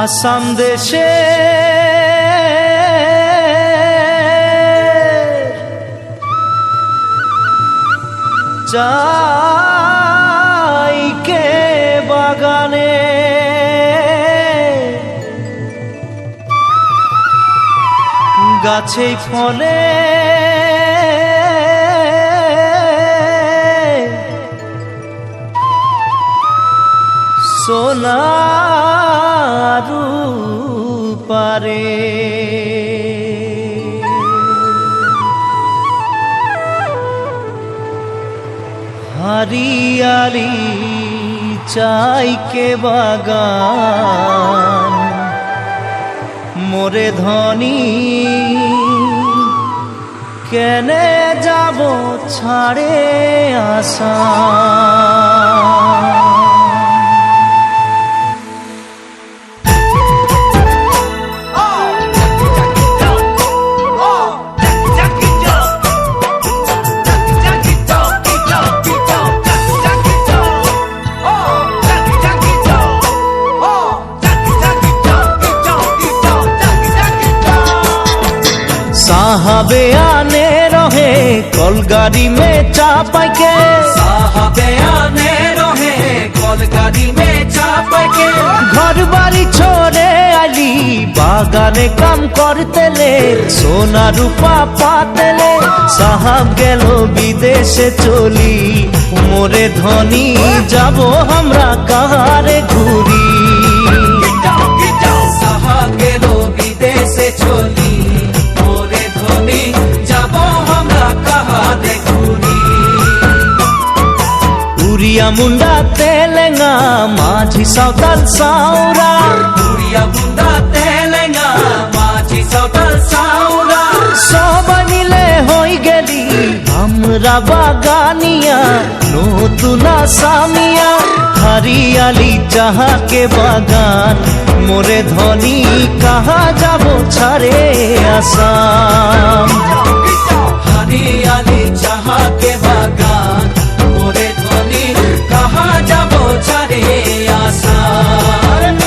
আসাম দেশে চাইকে বাগানে গাছেই ফলে সোনারু পারে हरियाली चाय के बागान मोरे धनी केने जाबो छाड़े आसाम। साहबे आने रहे कलगाड़ी में चापा के, साहबे आने रहे कलगाड़ी में चापा के, घर बाड़ी छोड़े आली बागाने काम करते ले सोना रूपा पाते ले। साहब गेलो विदेशे चली मोरे धनी जाबो हमरा कहारे घुरी। साहब गेलो विदेशे चली जाबो हमरा कहारे घुरी। उड़िया मुंडा तेलेंगा माझी सावताल साउरा, उड़िया मुंडा तेलेंगा माझी सावताल साउरा। सबाई मिले हई गेली हमरा बागानिया नतुन आसामिया। हरियाली चाहा के बागान मोरे धनी कहाँ जाबो छाड़े आसाम। हरियाली चाहा के बागान मोरे धनी कहाँ जाबो छाड़े आसाम।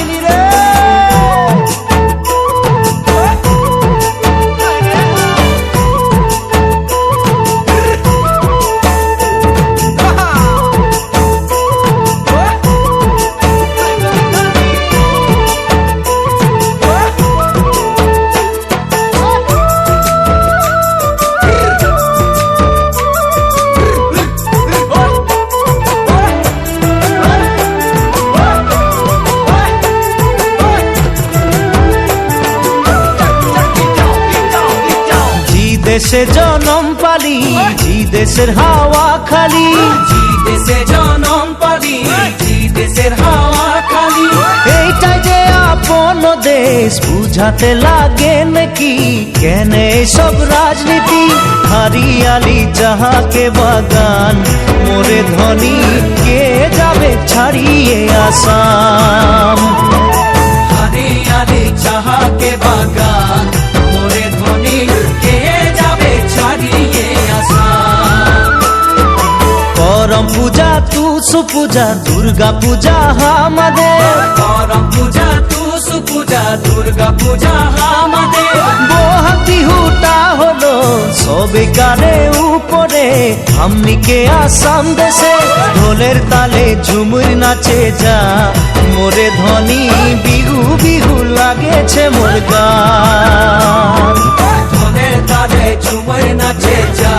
দেশে জনম পালি জি দেশের হাওয়া খালি, জি দেশে জনম পালি জি দেশের হাওয়া খালি। এইটাই যে আপন দেশ বুঝাতে লাগে নাকি কেনে সব রাজনীতি। হরিয়ালি চাহা কে বাগান মোরে ধনী কে যাবে ছাড়িয়ে আসাম। हरियाली चाहा के बागान मोरे धनी के जाबे छाड़िए आसाम। करम पूजा तुसु पूजा दुर्गा पूजा हामादेर, करम पूजा तुसु पूजा दुर्गा पूजा हामादेर। बोहाग बिहुटा हलो सबे गाने উপরে हमनिके आसाम देशे ढोलेर ताले झुमुर नाचे जा मोरे धनी बिहु बिहु लागेছে मोर गान। ढोलेर ताले झुमुर नाचे जा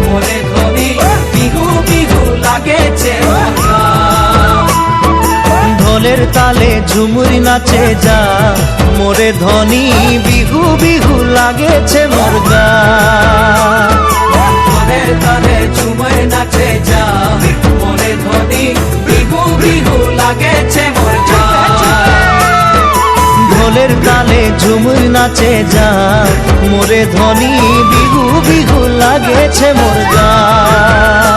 मोरे धनी बिहु बिहु लागेছে मोर गान। ঢোলের তালে ঝুমুর নাচে যা মোরে ধনী বিহু বিহু লাগেছে মোর গান। ঢোলের তালে ঝুমুর নাচে যা মোরে ধনী বিহু বিহু লাগেছে মোর গান। ঢোলের তালে ঝুমুর নাচে যা মোরে ধনী বিহু বিহু লাগেছে মোর গান।